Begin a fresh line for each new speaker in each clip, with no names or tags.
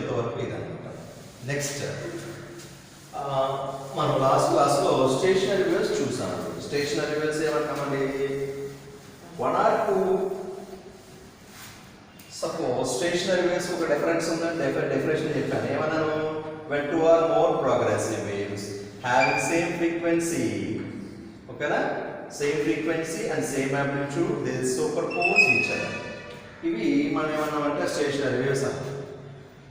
ఇంతవరకు ఇదన్నమాట. నెక్స్ట్ మనం లాస్ట్ క్లాస్లో స్టేషనరీ వేవ్స్ చూసాము. స్టేషనరీ వేవ్స్ ఏమంటామండి, 1 or 2 సపోజ్ స్టేషనరీ వేవ్స్ ఒక డిఫరెన్స్ ఉందని డెఫినేషన్ చెప్పాను. ఏమన్నాను, when 2 or more progressive waves having same frequency, ఓకేనా, same frequency and same amplitude they superpose each other. ఇవి మనం ఏమన్నామంటే స్టేషనరీ వేవ్స్ అన్న.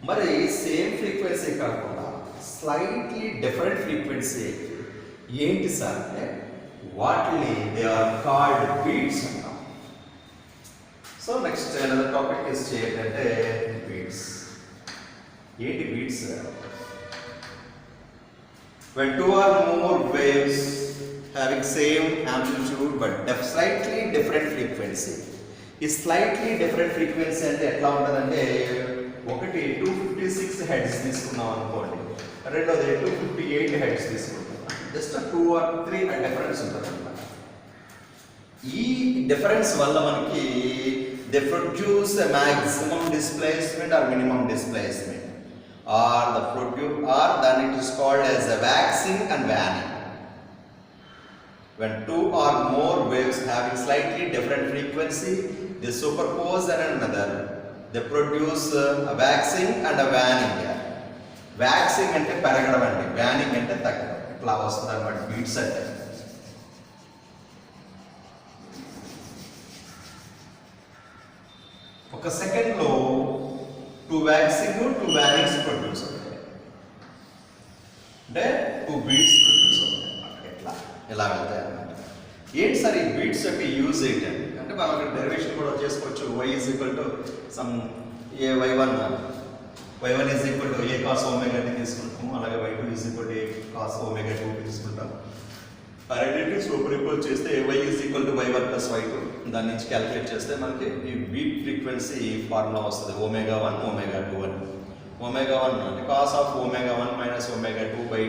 మరి సేమ్ ఫ్రీక్వెన్సీ కాకుండా స్లైట్లీ డిఫరెంట్ ఫ్రీక్వెన్సీ ఏంటి సార్ అంటే వాటిని దే ఆర్ కాల్డ్ బీట్స్ అంటాం. So next another topic is ఏంటంటే బీట్స్. ఏంటి beats? when 2 or more waves having same amplitude but slightly different frequency. ఈ స్లైట్లీ డిఫరెంట్ ఫ్రీక్వెన్సీ అంటే ఎట్లా ఉంటుందంటే, ఒకటి 256 హెడ్స్ తీసుకున్నాం అనుకోండి, రెండోది 258 హెడ్స్ తీసుకుంటాం. జస్ట్ 2 or 3 డిఫరెన్స్ ఉంటుంది అనమాట. ఈ డిఫరెన్స్ వల్ల మనకి they produce a maximum displacement or minimum displacement or the produce or then it is called as a waxing and waning. When 2 or more waves having slightly different frequency they superpose one another, they produce a waxing and a waning. Waxing ante పెరగడం అండి, waning ante తగ్గడం. ఇట్లా వస్తుంది అన్నమాట beats అంటే. ఒక second లో 2 waxing 2 wannings produce అవుతాయి, అంటే 2 బీట్స్ ప్రొడ్యూస్ అవుతాయి అన్నమాట. ఇలా వెళ్తాయి అన్నమాట. ఏంటి సార్ ఈ బీట్స్ యొక్క యూజ్ ఏంటంటే, అంటే మనం అక్కడ డెరివేషన్ కూడా చేసుకోవచ్చు. y is equal to sum a y1 is equal to a cos omega t తీసుకుంటాము, అలాగే y2 is equal to a cos omega 2 తీసుకుంటాం. ఆ రెండింటిని సూపర్ ఇంపోజ్ చేస్తే y is equal to y1 plus y2, దాని నుంచి క్యాలిక్యులేట్ చేస్తే మనకి ఈ బీట్ ఫ్రీక్వెన్సీ ఫార్ములా వస్తుంది. ఒమేగా 1 ఒమేగా 2 అని. ఒమేగా 1 అంటే cos of omega 1 minus omega 2 by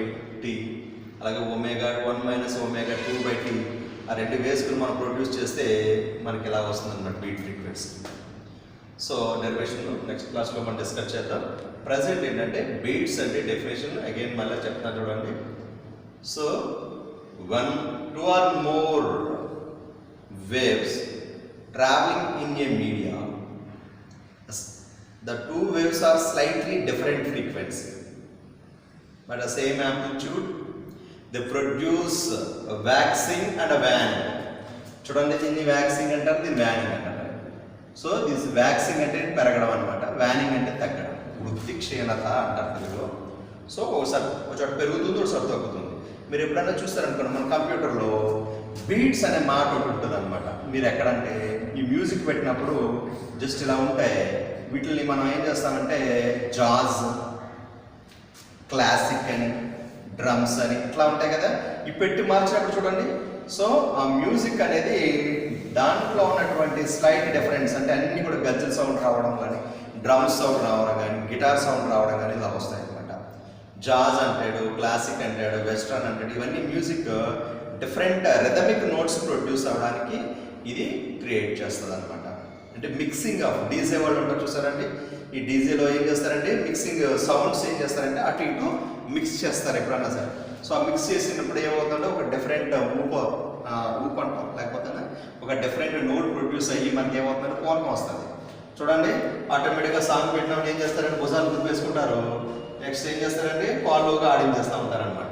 t, అలాగే omega 1 minus omega 2 by t. ఆ రెండు వేసుకుని మనం ప్రొడ్యూస్ చేస్తే మనకి ఇలా వస్తుంది అన్నమాట beat frequency. So derivation next క్లాస్లో మనం డిస్కస్ చేద్దాం. ప్రజెంట్ ఏంటంటే బీట్స్ అంటే డెఫినేషన్ అగైన్ మళ్ళీ చెప్తాను చూడండి. So 1, 2 or more waves traveling in a media, the 2 waves are slightly different frequency but the same amplitude, they produce a waxing and a waning. చూడండి, దీన్ని waxing అంటారు, దీన్ని waning అంటారు. సో దిస్ waxing అంటే పెరగడం అనమాట, waning అంటే తగ్గడం, వృద్ధి క్షీణత అంటారు తెలుగులో. సో ఒకసారి ఒక చోట పెరుగుతుంది, ఒకసారి తగ్గుతుంది. మీరు ఎప్పుడైనా చూస్తారనుకోండి, మన కంప్యూటర్లో బీట్స్ అనే మాట ఒకటి ఉంటుంది అనమాట. మీరు ఎక్కడంటే ఈ మ్యూజిక్ పెట్టినప్పుడు జస్ట్ ఇలా ఉంటాయి. వీటిని మనం ఏం చేస్తామంటే జాజ్, క్లాసిక్ అని, డ్రమ్స్ అని ఇట్లా ఉంటాయి కదా. ఈ పెట్టి మార్చినప్పుడు చూడండి. సో ఆ మ్యూజిక్ అనేది దాంట్లో ఉన్నటువంటి స్లైట్ డిఫరెన్స్, అంటే అన్నీ కూడా గజ్జల్ సౌండ్ రావడం కానీ, డ్రమ్స్ సౌండ్ రావడం కానీ, గిటార్ సౌండ్ రావడం కానీ ఇలా వస్తాయి అనమాట. జాజ్ అంటాడు, క్లాసిక్ అంటాడు, వెస్ట్రన్ అంటాడు, ఇవన్నీ music different rhythmic notes produce అవ్వడానికి ఇది క్రియేట్ చేస్తుంది అనమాట. అంటే మిక్సింగ్ ఆఫ్ డీజే వాళ్ళు ఉంటారు చూసారండి. ఈ డీజేలో ఏం చేస్తారంటే మిక్సింగ్ సౌండ్స్ ఏం చేస్తారంటే అటు ఇటు మిక్స్ చేస్తారు ఎప్పుడన్నా సరే. సో ఆ మిక్స్ చేసినప్పుడు ఏమవుతుందో ఒక డిఫరెంట్ ఊప్ అంటాం, లేకపోతే ఒక డిఫరెంట్ నోట్ ప్రొడ్యూస్ అయ్యి మనకి ఏమవుతుందంటే పూర్వం వస్తుంది. చూడండి, ఆటోమేటిక్గా సాంగ్ పెట్టినప్పుడు ఏం చేస్తారంటే భుజాలు గుర్తువేసుకుంటారు. నెక్స్ట్ ఏం చేస్తారంటే కాళ్ళుగా ఆడించేస్తూ ఉంటారనమాట.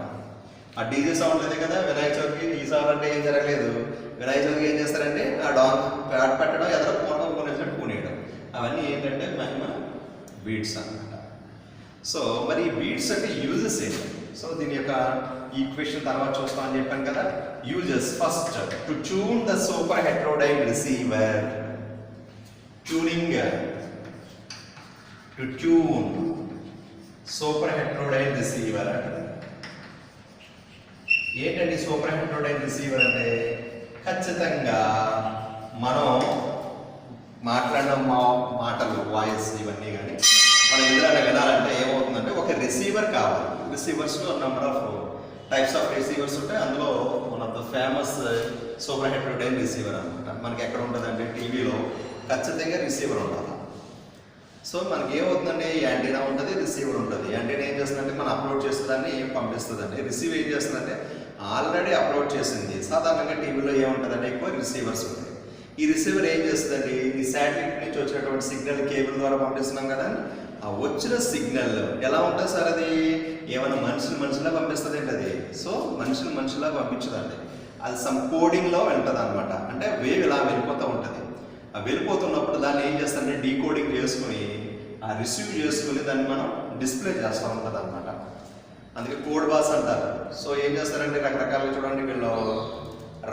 ఆ డీజే సౌండ్ లేదు కదా. వినాయక చవితికి ఈ సౌండ్ అంటే ఏం జరగలేదు. వినాయక చవితికి ఏం చేస్తారంటే ఆ డాన్ ప్యాడ్ పెట్టడం, ఎదరో పూర్వం కొనేసినట్టు కొనేయడం, అవన్నీ ఏంటంటే మహిమ బీట్స్ అనమాట. సో మరి ఈ బీట్స్ అంటే యూజెస్ ఏంటి? సో దీని యొక్క ఈక్వేషన్ తర్వాత చూస్తాం అని చెప్పాను కదా. Uses first, to tune the super heterodyne receiver. Tuning, to tune super heterodyne receiver అంటారు. ఏంటండి సూపర్ హెట్రోడైన్ రిసీవర్ అంటే, ఖచ్చితంగా మనం మాట్లాడిన మాటలు, వాయిస్ ఇవన్నీ కానీ మనం ఎదురైనా వినాలంటే ఏమవుతుందంటే ఒక రిసీవర్ కావాలి. రిసీవర్స్లో number of types of receivers ఉంటాయి. అందులో one of the famous super heterodyne receiver అనమాట. మనకి ఎక్కడ ఉంటుందంటే టీవీలో ఖచ్చితంగా రిసీవర్ ఉండాలి. సో మనకి ఏమవుతుందండి, యాంటీనా ఉంటుంది, రిసీవర్ ఉంటుంది. యాంటీనా ఏం చేస్తుందంటే మనం అప్లోడ్ చేస్తుందని పంపిస్తుందండి. రిసీవ్ ఏం చేస్తుందంటే ఆల్రెడీ అప్లోడ్ చేసింది. సాధారణంగా టీవీలో ఏముంటుందంటే ఎక్కువ రిసీవర్స్ ఉంటాయి. ఈ రిసీవర్ ఏం చేస్తుందండి, ఈ శాటిలైట్ నుంచి వచ్చినటువంటి సిగ్నల్ కేబుల్ ద్వారా పంపిస్తున్నాం కదా, ఆ వచ్చిన సిగ్నల్ ఎలా ఉంటుంది సార్, అది ఏమైనా మనుషులా పంపిస్తుంది ఏంటి అది? సో మనుషులా పంపించదండి, అది సమ్ కోడింగ్లో వెళ్తుంది అనమాట. అంటే వేవ్ ఇలా వెళ్ళిపోతూ ఉంటుంది. ఆ వెళ్ళిపోతున్నప్పుడు దాన్ని ఏం చేస్తారంటే డీకోడింగ్ చేసుకుని ఆ రిసీవ్ చేసుకుని దాన్ని మనం డిస్ప్లే చేస్తూ ఉంటుంది అనమాట. అందుకే కోడ్ బాస్ అంటారు. సో ఏం చేస్తారంటే రకరకాలుగా చూడండి, వీళ్ళు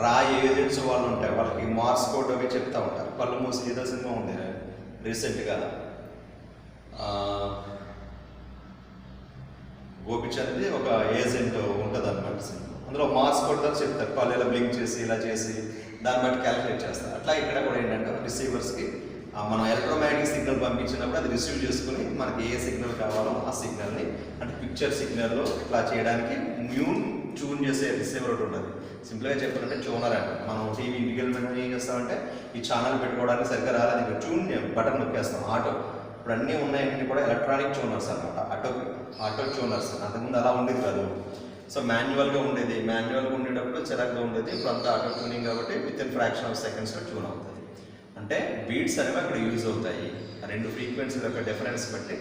రా ఏజెంట్స్ వాళ్ళు ఉంటాయి, వాళ్ళకి మార్క్స్ కోడ్ అవి చెప్తూ ఉంటారు. కళ్ళు మూసి ఏదో సినిమా ఉంది రీసెంట్గా, గోపిచంద్ ఒక ఏజెంట్ ఉంటుంది అనమాట సినిమా. అందులో మార్క్స్ కోడ్ ద్వారా చెప్తారు, కళ్ళు ఇలా బ్లింక్ చేసి ఇలా చేసి దాన్ని బట్టి క్యాలిక్యులేట్ చేస్తారు. అట్లా ఇక్కడ కూడా ఏంటంటే రిసీవర్స్కి మనం ఎలక్ట్రోమాగ్నెటిక్ సిగ్నల్ పంపించినప్పుడు అది రిసీవ్ చేసుకుని మనకి ఏ సిగ్నల్ కావాలో ఆ సిగ్నల్ని, అంటే పిక్చర్ సిగ్నల్లో ఇట్లా చేయడానికి ట్యూన్ చేసే రిసీవర్ ఒకటి ఉంటుంది. సింపుల్గా చెప్పాలంటే ట్యూనర్ అంటే మనం టీవీ ఇంటికి వెళ్ళిన ఏం చేస్తామంటే ఈ ఛానల్ పెట్టుకోవడానికి సరిగ్గా రాలేదు, ఇంకా ట్యూన్ బటన్ నొక్కేస్తాం. ఆటో ఇప్పుడు అన్నీ ఉన్నాయన్నీ కూడా ఎలక్ట్రానిక్ ట్యూనర్స్ అనమాట, ఆటో ట్యూనర్స్. అంతకుముందు అలా ఉండేది కాదు. సో మాన్యువల్గా ఉండేది, మాన్యువల్గా ఉండేటప్పుడు చిరాకుగా ఉండేది. ఇప్పుడు అంతా ఆటో ట్యూనింగ్ కాబట్టి విత్ ఇన్ ఫ్రాక్షన్ ఆఫ్ సెకండ్స్లో ట్యూన్ అవుతుంది. అంటే బీట్స్ అనేవి అక్కడ యూజ్ అవుతాయి. ఆ రెండు ఫ్రీక్వెన్సీల యొక్క డిఫరెన్స్ బట్టి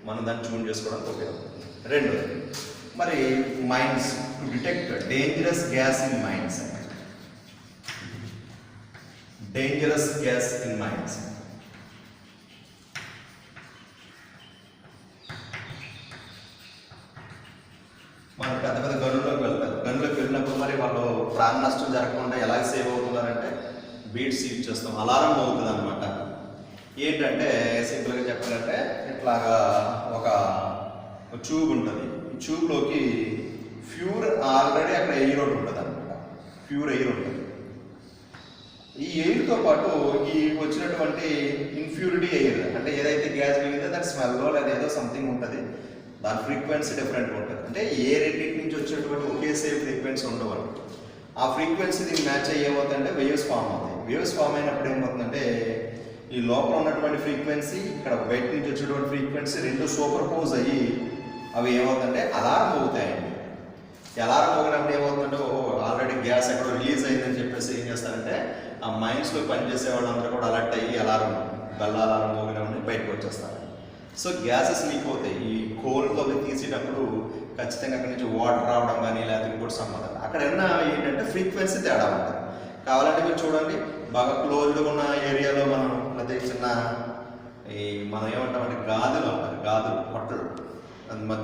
మనం దాన్ని ట్యూన్ చేసుకోవడానికి ఉపయోగపడుతుంది. రెండోది మరి mines, to detect dangerous gas in mines. Dangerous gas in mines మనం పెద్ద పెద్ద గనుల్లోకి వెళ్తారు. గనులకు వెళ్ళినప్పుడు మరి వాళ్ళు ప్రాణ నష్టం జరగకుండా ఎలా సేవ్ అవుతున్నారంటే బీట్స్ యూజ్ చేస్తాం. అలారం అవుతుంది అనమాట. ఏంటంటే సింపుల్గా చెప్పాలంటే ఇట్లాగా ఒక ట్యూబ్ ఉంటుంది. ఈ ట్యూబ్లోకి ప్యూర్ ఆల్రెడీ అక్కడ ఎయిర్ ఒకటి ఉంటుంది అనమాట, ప్యూర్ ఎయిర్ ఉంటుంది. ఈ ఎయిర్తో పాటు ఈ వచ్చినటువంటి ఇన్ఫ్యూరిటీ ఎయిర్, అంటే ఏదైతే గ్యాస్ మిగిలితే దాని స్మెల్లో లేదా ఏదో సంథింగ్ ఉంటుంది, దాని ఫ్రీక్వెన్సీ డిఫరెంట్గా ఉంటుంది. అంటే ఏ రెండింటి నుంచి వచ్చేటువంటి ఒకే సేమ్ ఫ్రీక్వెన్సీ ఉండవు. ఆ ఫ్రీక్వెన్సీ దీనికి మ్యాచ్ అయ్యి ఏమవుతుందంటే వేవ్స్ ఫామ్ అవుతాయి. వేవ్స్ ఫామ్ అయినప్పుడు ఏమవుతుందంటే ఈ లోపల ఉన్నటువంటి ఫ్రీక్వెన్సీ, ఇక్కడ బయట నుంచి వచ్చేటువంటి ఫ్రీక్వెన్సీ రెండు సూపర్ పోజ్ అయ్యి అవి ఏమవుతుందంటే అలారం అవుతాయండి. అలారం పోగినప్పుడు ఏమవుతుందంటే ఆల్రెడీ గ్యాస్ ఎక్కడో రిలీజ్ అయిందని చెప్పేసి ఏం చేస్తారంటే ఆ మైన్స్లో పనిచేసే వాళ్ళందరూ కూడా అలర్ట్ అయ్యి అలారం బెల్ల అలారం పోగినప్పుడు బయటకు వచ్చేస్తారు. సో గ్యాసెస్ లీక్ అవుతాయి. ఈ కోల్తో తీసేటప్పుడు ఖచ్చితంగా అక్కడి నుంచి వాటర్ రావడం కానీ లేకపోతే ఇంకోటి సంబంధం అక్కడ ఏంటంటే ఫ్రీక్వెన్సీ తేడా ఉంటుంది. కావాలంటే మీరు చూడండి, బాగా క్లోజ్డ్గా ఉన్న ఏరియాలో మనం అదే చిన్న ఈ మనం ఏమంటామంటే గాజులు అంటారు, గాజులు పొట్టలు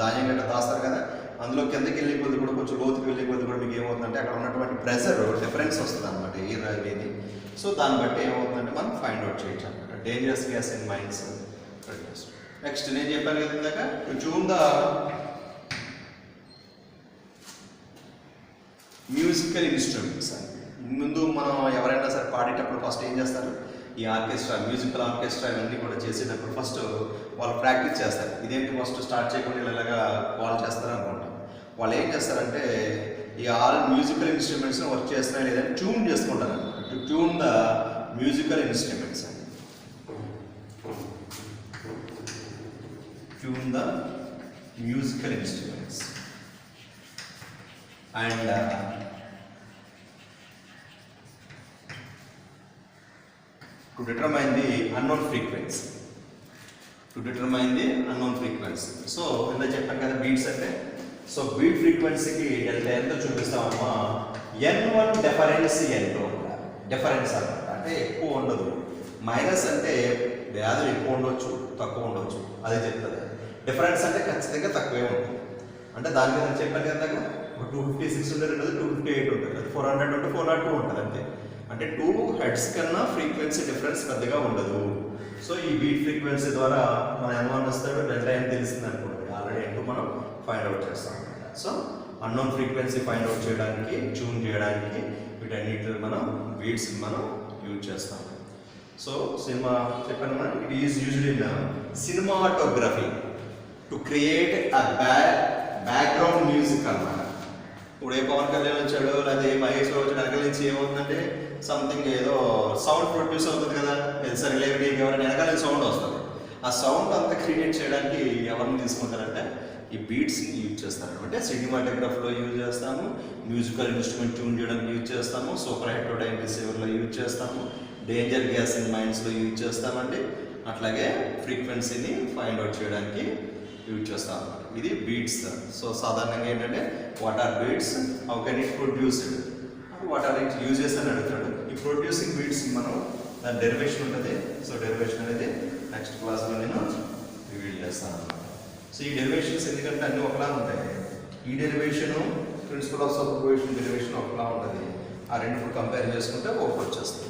ధాన్యం గట్ట దాస్తారు కదా, అందులో కిందకి వెళ్ళే కొద్ది కూడా కొంచెం లోతుకి వెళ్ళే కొద్ది కూడా మీకు ఏమవుతుందంటే అక్కడ ఉన్నటువంటి ప్రెషర్ డిఫరెన్స్ వస్తుంది అనమాట ఎయిర్ అనేది. సో దాన్ని బట్టి ఏమవుతుందంటే మనం ఫైండ్ అవుట్ చేయొచ్చు అనమాట dangerous gas in mines. Next నేను చెప్పాను కదా ఇందాక, to tune the musical instruments. ముందు మనం ఎవరైనా సరే పాడేటప్పుడు ఫస్ట్ ఏం చేస్తారు, ఈ ఆర్కెస్ట్రా, మ్యూజికల్ ఆర్కెస్ట్రా ఇవన్నీ కూడా చేసేటప్పుడు ఫస్ట్ వాళ్ళు ప్రాక్టీస్ చేస్తారు. ఇదేంటి ఫస్ట్ స్టార్ట్ చేయకుండా ఇలాగా వాళ్ళు చేస్తారు అనుకుంటాం. వాళ్ళు ఏం చేస్తారంటే ఈ ఆల్ మ్యూజికల్ ఇన్స్ట్రుమెంట్స్ని వర్క్ చేస్తున్నాయి లేదంటే ట్యూన్ చేసుకుంటారు అనమాట. To tune the musical instruments, tune the musical instruments and to determine the unknown frequency. So ఇందా చెప్పాను కదా బీట్స్ అంటే, సో బీట్ ఫ్రీక్వెన్సీకి ఎంత చూపిస్తామమ్మా, N1 డిఫరెన్స్ N2 డిఫరెన్స్ అనమాట. అంటే ఎక్కువ ఉండదు. మైనస్ అంటే వ్యాధులు ఎక్కువ ఉండొచ్చు, తక్కువ ఉండొచ్చు, అదే చెప్తుంది. డిఫరెన్స్ అంటే ఖచ్చితంగా తక్కువే ఉంటుంది. అంటే దాని మీద చెప్పాను కదా, 256 ఉంటుంది, 258 ఉంటుంది, 400 ఉంటే 402 ఉంటుంది అంతే. అంటే 2 హెడ్స్ కన్నా ఫ్రీక్వెన్సీ డిఫరెన్స్ పెద్దగా ఉండదు. సో ఈ బీట్ ఫ్రీక్వెన్సీ ద్వారా మన N1 వస్తాడు, డెల్టా అని తెలిసింది అనుకోండి, ఆల్రెడీ N2 మనం ఫైండ్ అవుట్ చేస్తాం అనమాట. So unknown frequency find out చేయడానికి, ట్యూన్ చేయడానికి వీటన్నిటిని మనం బీట్స్ మనం యూజ్ చేస్తాం. సో సినిమా చెప్పాను మనం, it is used in cinematography to create a background music అన్నమాట. ఇప్పుడు ఏ పవన్ కళ్యాణ్ వచ్చాడు లేదా ఏ మహేష్ వచ్చాడు వెనకాల నుంచి ఏమవుతుందంటే సంథింగ్ ఏదో సౌండ్ ప్రొడ్యూస్ అవుతుంది కదా, సరిలేవి ఎవరైనా వెనకాల నుంచి సౌండ్ వస్తుంది. ఆ సౌండ్ అంతా క్రియేట్ చేయడానికి ఎవరిని తీసుకుంటారంటే ఈ బీట్స్ని యూజ్ చేస్తారు. అంటే సినిమాటోగ్రఫీలో యూజ్ చేస్తాము, మ్యూజికల్ ఇన్స్ట్రుమెంట్ ట్యూన్ చేయడానికి యూజ్ చేస్తాము, సూపర్ హెట్రోడైన్ రిసీవర్లో యూజ్ చేస్తాము, డేంజర్ గ్యాస్ ఇన్ మైండ్స్లో యూజ్ చేస్తామండి. అట్లాగే ఫ్రీక్వెన్సీని ఫైండ్ అవుట్ చేయడానికి యూజ్ చేస్తాం అన్నమాట. ఇది బీట్స్. సో సాధారణంగా ఏంటంటే what are beats, how can it produced, what are it uses అని అడుగుతాడు. ఈ ప్రొడ్యూసింగ్ బీట్స్ మనం దాని డెరివేషన్ ఉంటుంది. సో డెరివేషన్ అనేది నెక్స్ట్ క్లాస్లో నేను రివీల్ చేస్తాను అన్నమాట. సో ఈ డెరివేషన్స్ ఎందుకంటే అన్నీ ఒకలా ఉంటాయి. ఈ డెరివేషను ప్రిన్సిపల్ ఆఫ్ సూపర్పొజిషన్ డెరివేషన్ ఒకలా ఉంటుంది. ఆ రెండు కంపేర్ చేసుకుంటే ఒకటి వచ్చేస్తుంది.